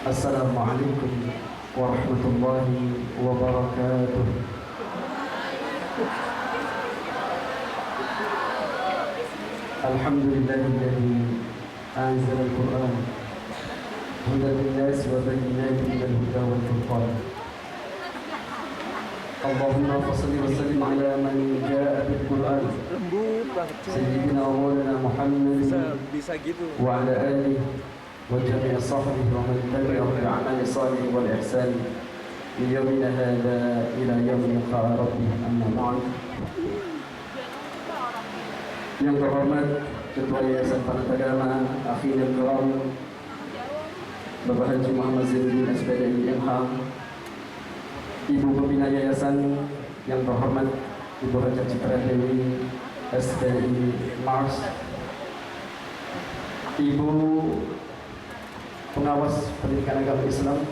Assalamualaikum warahmatullahi wabarakatuh. Alhamdulillahilladzi anzala al-Qur'an hudan lin-nas wa bayyinatin minal huda wal furqan. Allahumma shalli wa sallim ala man jaa'a bil-Qur'an sayyidina wa maulana Muhammad wa ala alihi wa jami'i sahbihi wa man tabi'ahum bi'amali salih wal ihsan min yawmina hadha ila yawmi liqa'i rabbih, amma ba'd. Yang terhormat Ketua Yayasan Panat Agama Akhil Al-Kiram Bapak Haji Muhammad Zainuddin SPDI MH, Ibu Pembina Yayasan yang terhormat Ibu Haja Citra Dewi SPDI Mars, Ibu Pengawas Pendidikan Agama Islam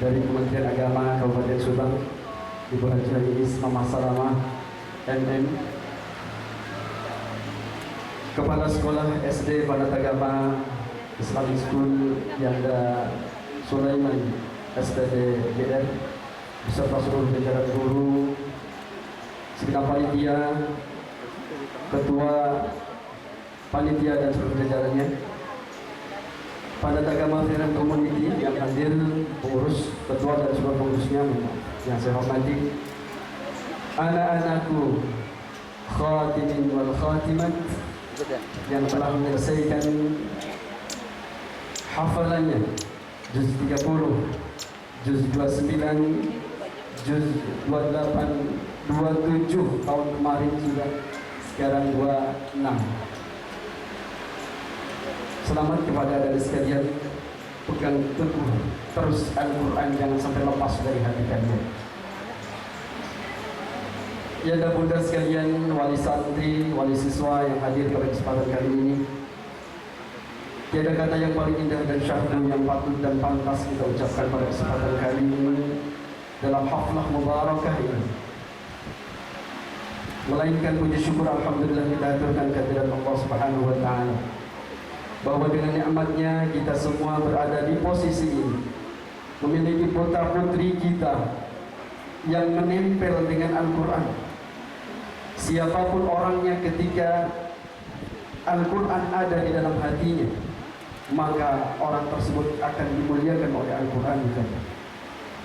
dari Kementerian Agama Kabupaten Subang, Ibu Haja Iis Mama Salamah MM, Kepala Sekolah SD Panat Agama Islamic School Yanda Sulaiman SPD GR beserta seluruh jajaran guru, segenap panitia, ketua panitia dan seluruh jajarannya, Panat Agama Freedom Community yang hadir, pengurus, ketua dan seluruh pengurusnya yang saya hormati, anak-anakku khatimin wal khatimat yang telah menyelesaikan hafalannya juz 30, juz 29, juz 28, 27 tahun kemarin sudah, sekarang 26. Selamat kepada adik sekalian, pegang teguh terus Al-Quran, jangan sampai lepas dari hati kalian. Ya dan bunda sekalian, wali santri, wali siswa yang hadir pada kesempatan kali ini, tiada kata yang paling indah dan syahdu yang patut dan pantas kita ucapkan pada kesempatan kali ini dalam haflah mubarakah ini, melainkan puji syukur alhamdulillah kita aturkan kehadirat Allah Subhanahu wa ta'ala, bahwa dengan nikmatnya kita semua berada di posisi ini, memiliki putra putri kita yang menempel dengan Al-Quran. Siapapun orangnya, ketika Al-Quran ada di dalam hatinya, maka orang tersebut akan dimuliakan oleh Al-Quran.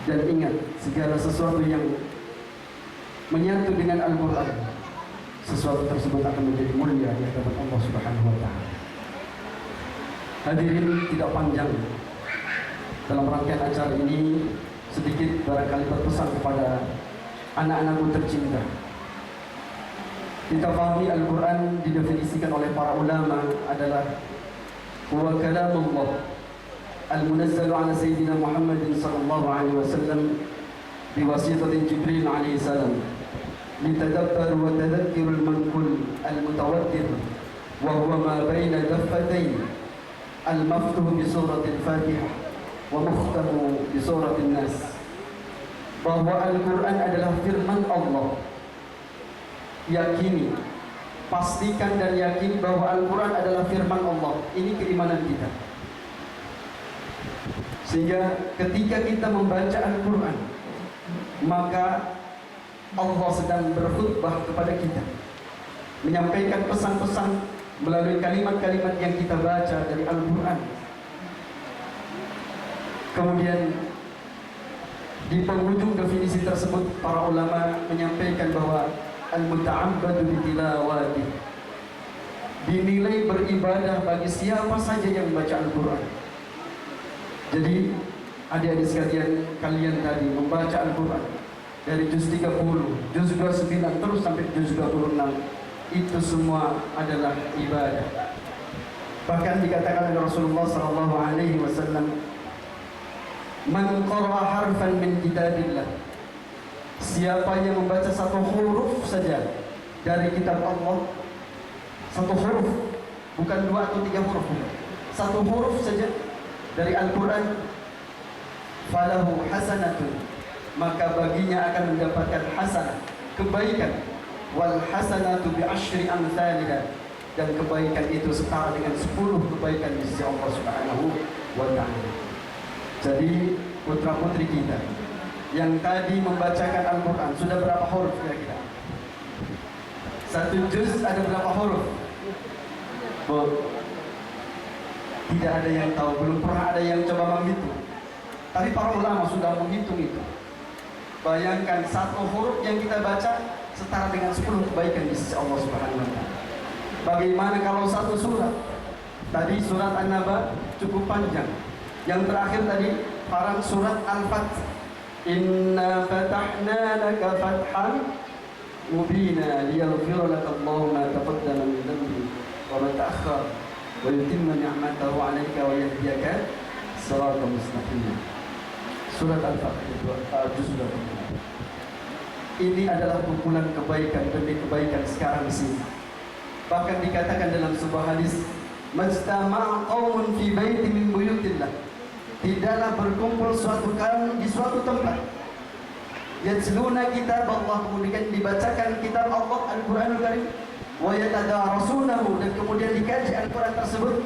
Dan ingat, segala sesuatu yang menyatu dengan Al-Quran, sesuatu tersebut akan menjadi mulia di hadapan Allah Subhanahu wa ta'ala. Hadirin, tidak panjang dalam rangkaian acara ini, sedikit barangkali berpesan kepada anak-anakku tercinta. Kita pahami Al-Quran didefinisikan oleh para ulama adalah huwa kalamullah al-munazzalu ala Sayyidina Muhammadin sallallahu alaihi wasallam biwasitatin Jibril alaihi salam litadabbar wa tadhakkirul manqul al-mutawattir wa huwa ma baina daffatayn al-maftuh bi suratil Fatihah wa mukhtamu bi suratil Nas. Bahwa Al-Quran adalah firman Allah. Yakini, pastikan dan yakini bahwa Al-Quran adalah firman Allah. Ini keimanan kita. Sehingga ketika kita membaca Al-Quran, maka Allah sedang berkhutbah kepada kita, menyampaikan pesan-pesan melalui kalimat-kalimat yang kita baca dari Al-Quran. Kemudian di penghujung definisi tersebut, para ulama menyampaikan bahwa al-muta'abbadu bitilawati, dinilai beribadah bagi siapa saja yang membaca Al-Quran. Jadi adik-adik sekalian, kalian tadi membaca Al-Quran dari juz 30, juz 29 terus sampai juz 26, itu semua adalah ibadah. Bahkan dikatakan oleh Rasulullah sallallahu alaihi wasallam, man qara'a harfan min kitabillah, siapa yang membaca satu huruf saja dari kitab Allah, satu huruf, bukan 2 atau 3 huruf, satu huruf saja dari Al-Quran, falahu hasanatun, maka baginya akan mendapatkan hasanah, kebaikan, wal hasanatu bi asyri amsalha, dan kebaikan itu setara dengan 10 kebaikan di sisi Allah Subhanahu wa ta'ala. Jadi putra putri kita yang tadi membacakan Al-Quran sudah berapa huruf kira-kira? Satu juz ada berapa huruf? Bu, tidak ada yang tahu, belum pernah ada yang coba menghitung. Tapi para ulama sudah menghitung itu. Bayangkan satu huruf yang kita baca setara dengan 10 kebaikan di sisi Allah Subhanahu wa Ta'ala. Bagaimana kalau satu surat? Tadi surat An-Naba cukup panjang. Yang terakhir tadi parang surat Al-Fath. Inna fatahna laka fathan mubina liyaghfira laka Allahu ma taqaddama min dhanbi wa ma ta'akhkhar wa yutimma ni'matahu 'alaika wa yahdiyaka siratan mustaqima. Surat Al-Fath juz 2. Ini adalah kumpulan kebaikan demi kebaikan sekarang di sini. Bahkan dikatakan dalam sebuah hadis, majtama'a qaumun fi baitin min buyutillah. Tidaklah berkumpul suatu kaum di suatu tempat. Yatluna kitab Allah, kemudian dibacakan kitab Allah Al-Qur'anul Karim, wa yatadarasunahu, dan kemudian dikaji Al-Qur'an tersebut,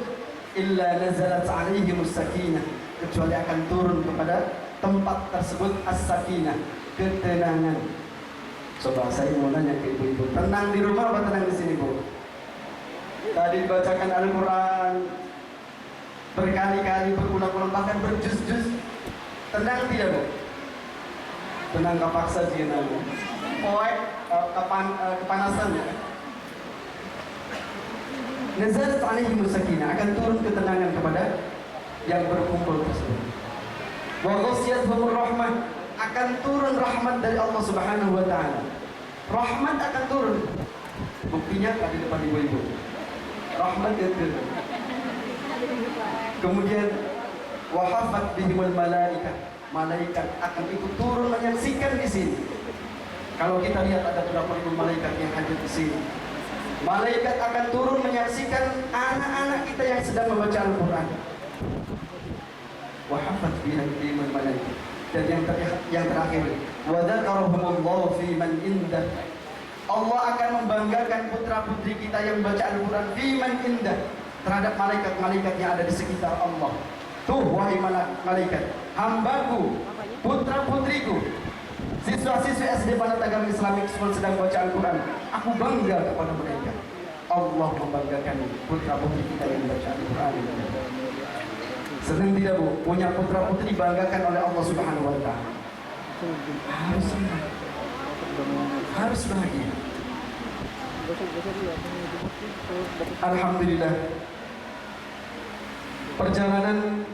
illa nazalat 'alaihimus sakinah, kecuali akan turun kepada tempat tersebut as-sakinah, ketenangan. Coba saya mau nanya ke ibu-ibu, tenang di rumah apa tenang di sini, Bu? Tadi dibacakan Al-Quran berkali-kali, berulang-ulang, bahkan berjuz-juz, tenang tidak, Bu? Tenang kapaksa sih namanya. Poek kepanasan ya. Nazalat 'alaihimus sakinah, akan turun ketenangan kepada yang berkumpul tersebut. Wa ghasyiyatuhumur rahmah, akan turun rahmat dari Allah Subhanahu wa Ta'ala. Rahmat akan turun. Buktinya di depan ibu-ibu. Rahmat itu. Kemudian wahafat bihimul malaikat, malaikat akan ikut turun menyaksikan di sini. Kalau kita lihat ada berapa ribu malaikat yang hadir di sini. Malaikat akan turun menyaksikan anak-anak kita yang sedang membaca Al-Quran. Wahafat bihimul malaikat. Dan yang terakhir, wa dzakarahumullahu fi man indah. Allah akan membanggakan putra-putri kita yang membaca Al-Quran fi man indah, terhadap malaikat-malaikat yang ada di sekitar Allah. Tuh, wahai malaikat, hambaku, putra-putriku, siswa-siswi SD Panat Agama Islamic School sedang baca Al-Quran. Aku bangga kepada mereka. Allah membanggakan putra-putri kita yang membaca Al-Quran. Senang tidak, Bu? Punya putra-putri dibanggakan oleh Allah Subhanahu wa Ta'ala. Harus senang, harus bahagia. Alhamdulillah, perjalanan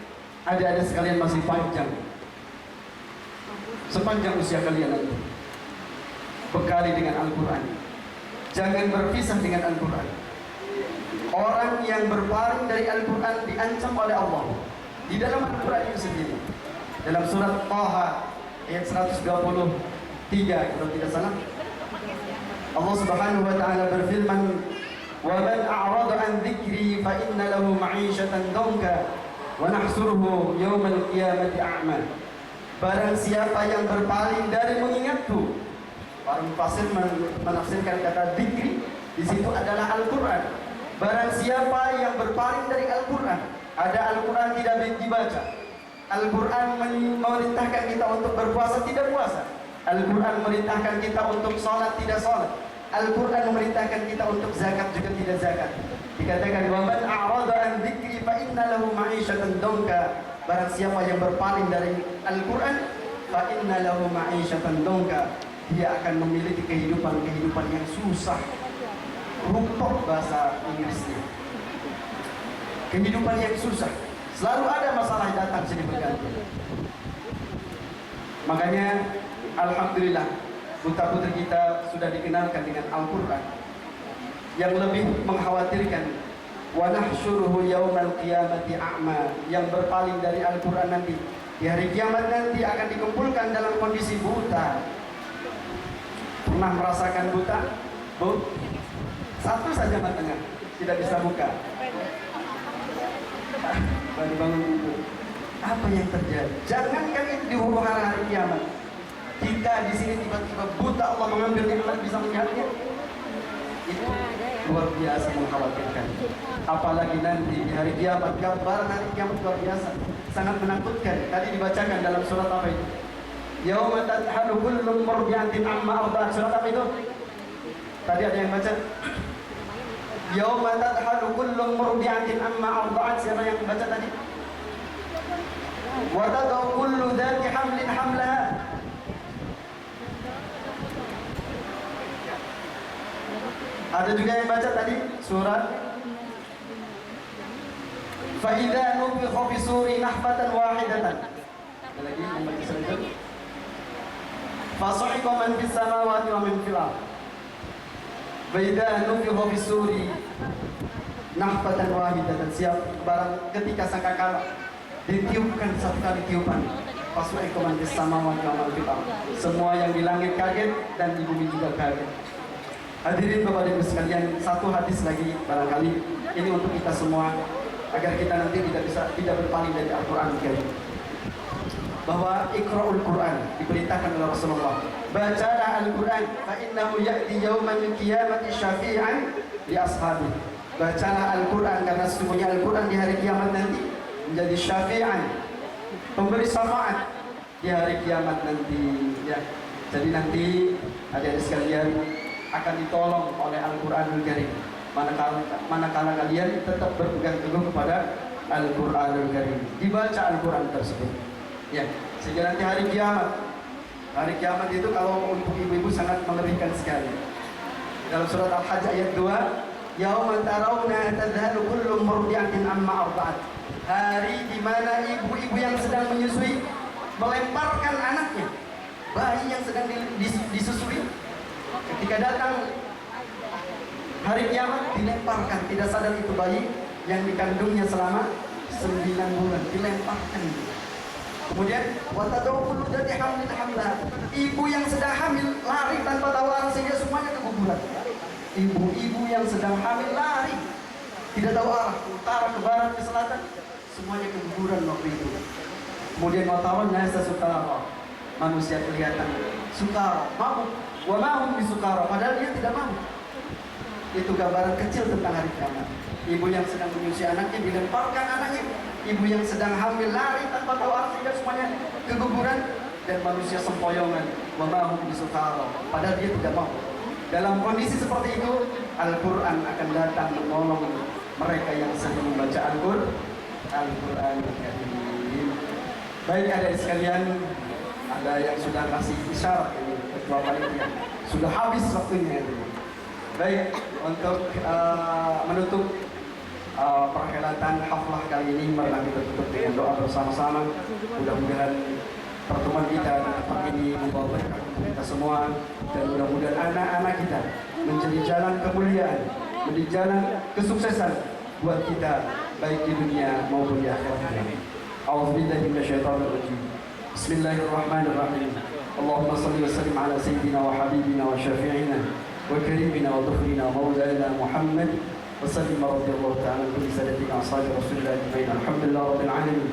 adik-adik sekalian masih panjang. Sepanjang usia kalian nanti, bekali dengan Al-Quran. Jangan berpisah dengan Al-Quran. Orang yang berpaling dari Al-Quran diancam oleh Allah di dalam Al-Quran itu sendiri. Dalam surat Taha ayat 123 kalau tidak salah, Allah Subhanahu wa Ta'ala berfirman, "Wa man a'rada an dzikri fa inna lahu ma'isyatan dhanka wa nahsuruhu yaumal qiyamati a'ma." Barang siapa yang berpaling dari mengingatku, para mufassir menafsirkan kata dzikri di situ adalah Al-Quran. Barang siapa yang berpaling dari Al-Quran, ada Al-Quran tidak dibaca, Al-Quran memerintahkan kita untuk berpuasa tidak puasa, Al-Quran memerintahkan kita untuk sholat tidak sholat, Al-Quran memerintahkan kita untuk zakat juga tidak zakat. Dikatakan, "Wa man a'rada an dzikri fa inna lahu ma'isyatan dhanka." Barang siapa yang berpaling dari Al-Quran, fa inna lahu ma'isyatan dhanka, dia akan memiliki kehidupan yang susah. Rupok bahasa Inggrisnya. Kehidupan yang susah. Selalu ada masalah datang sini berganti. Makanya alhamdulillah putra-putri kita sudah dikenalkan dengan Al-Quran. Yang lebih mengkhawatirkan, wa nahsyuruhu yaumal qiyamati a'ma, yang berpaling dari Al-Quran nanti di hari kiamat nanti akan dikumpulkan dalam kondisi buta. Pernah merasakan buta, Bu? Satu saja matanya tidak bisa buka. Baru bangun tidur. Apa yang terjadi? Jangankan itu di huru hara hari kiamat, kita di sini tiba-tiba buta, Allah mengambil nikmat bisa melihatnya. Itu luar biasa mengkhawatirkan. Apalagi nanti di hari kiamat, gambaran hari kiamat luar biasa. sangat menakutkan. Tadi dibacakan dalam surat apa itu? Yauma tadhalu kullu murdi'atin amma arda'at. Surat apa itu? Tadi ada yang baca? Yauma tadhalu kullu murdi'atin amma arda'at. Siapa yang baca tadi? Wa tad'u kullu dhati hamlin hamlaha. Ada juga yang baca tadi surat fa idza nufikha fi suri nahfatan wahidatan. Ada lagi yang baca selanjutnya. Fasa'iqa man fis samawati wa man fil ardh. Fa idza nufikha fi suri nahfatan wahidatan. Siap barang ketika sangkakala ditiupkan satu kali tiupan. Fasa'iqa man fis samawati wa man fil ardh. Semua yang di langit kaget dan di bumi juga kaget. Hadirin Bapak Ibu sekalian, satu hadis lagi barangkali ini untuk kita semua agar kita nanti tidak berpaling dari Al-Qur'an Karim. Bahwa Iqra'ul Qur'an diperintahkan oleh Rasulullah. Bacalah Al-Qur'an fa innahu ya'ti yaumal qiyamati syafi'an li ashabi. Bacalah Al-Qur'an karena sesungguhnya Al-Qur'an di hari kiamat nanti menjadi syafi'an, pemberi syafaat di hari kiamat nanti ya. Jadi nanti adik-adik sekalian akan ditolong oleh Al-Qur'anul Karim manakala kalian tetap berpegang teguh kepada Al-Qur'anul Karim, dibaca Al-Qur'an tersebut ya. Sehingga nanti hari kiamat itu kalau untuk ibu-ibu sangat mengerikan sekali. Dalam surat Al-Hajj ayat 2, yauma tarawna tadhalu kullu murdi'atin amma arda'at. Hari di mana ibu-ibu yang sedang menyusui melemparkan anaknya, bayi yang sedang disusui. Ketika datang hari kiamat dilemparkan, tidak sadar itu bayi yang dikandungnya selama 9 bulan dilemparkan. Kemudian watadau kullu dzati hamlin hamla. Ibu yang sedang hamil lari tanpa tahu arah sehingga semuanya keguguran. Ibu-ibu yang sedang hamil lari tidak tahu arah, utara ke barat ke selatan, semuanya keguguran waktu itu. Kemudian wataron nasa sukara. Manusia kelihatan sukara, mabuk. Wa ma'hum bisukara, padahal dia tidak mampu. Itu gambaran kecil tentang hari kiamat. Ibu yang sedang menyusui anaknya dilemparkan anaknya. Ibu yang sedang hamil lari tanpa tahu arah sehingga semuanya keguguran. Dan manusia sempoyongan. Wa ma'hum bisukara, padahal dia tidak mampu. Dalam kondisi seperti itu, Al-Qur'an akan datang menolong mereka yang sedang membaca Al-Qur'an Al-Karim. Baik adik sekalian, ada yang sudah kasih isyarat ini. Ketua panitia sudah habis waktunya itu. Baik, untuk menutup perhelatan haflah kali ini, mari kita tutup dengan doa bersama-sama. Mudah-mudahan pertemuan kita dapat ini membawa berkah untuk kita semua, dan mudah-mudahan anak-anak kita menjadi jalan kemuliaan, menjadi jalan kesuksesan buat kita baik di dunia maupun di akhirat. A'udzubillahi minasyaitonir rajim. Bismillahirrahmanirrahim. Allahumma salli wa sallim ala sayyidina wa habibina wa syafi'ina wa karimina wa dhukhrina maulana Muhammad wa sallim radhiyallahu ta'ala an kulli sadatina ashabi rasulillah ajma'in. Alhamdulillah rabbil alamin.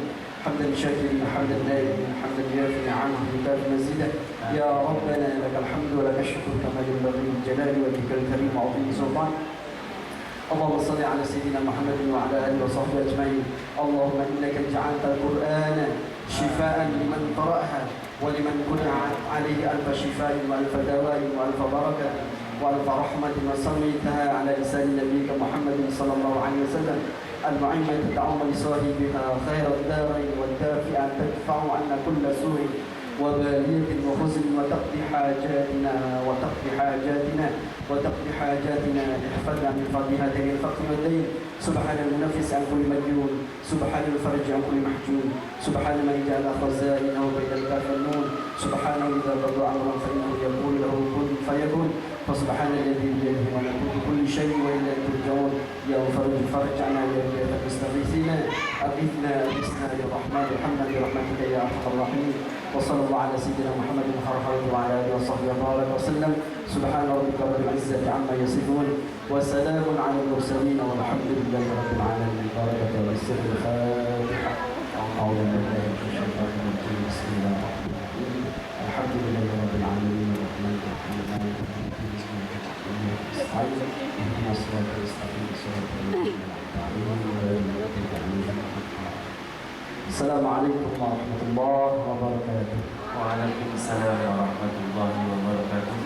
Hamdan syakirin, hamdan na'imin, hamdan yafi'an 'anhu bidal mazidah. Ya rabbana lakal hamdu wa lakal syukru kama yanbaghi li jalali wajhikal karim wa 'azimi sultan. اللهم صل على سيدنا محمد وعلى اله وصحبه اجمعين. اللهم انك جعلت القران شفاء لمن قرأها ولمن كن عليه الف شفاء والف دواء والف بركه والف رحمه، وصليتها على لسان نبيك محمد صلى الله عليه وسلم المعينة تعم لصاحبها خير الدارين والدافع تدفع عنا كل سوء وبالية وحزن وتقضي حاجاتنا وتقضي حاجاتنا احفظنا من فضل هذين الفقر والدين. سبحان المنفس عن كل مديون، سبحان الفرج عن كل محجون، سبحان من جعل خزائنه بين الكاف والنون، سبحانه إذا قضى أمرا فإنه يقول له كن فيكون، فسبحان الذي بيده ملكوت كل شيء وإليه ترجعون. يا فرج عنا يا بيت المستغيثين، أغثنا يا رحمن ارحمنا برحمتك يا أرحم الراحمين. وصلى الله على سيدنا محمد وعلى آله وصحبه وسلم. سبحان ربك رب العزة عما يصفون وسلام على المرسلين والحمد لله رب العالمين. بارك والسر الفاتحة. أعوذ بالله من الشيطان الرجيم. بسم الله الرحمن الرحيم. الحمد لله رب العالمين الرحمن الرحيم مالك يوم الدين استعين اهدنا الصراط المستقيم صراط الذين أنعمت عليهم غير المغضوب عليهم ولا الضالين. Assalamualaikum warahmatullahi wabarakatuh. Waalaikumsalam warahmatullahi wabarakatuh.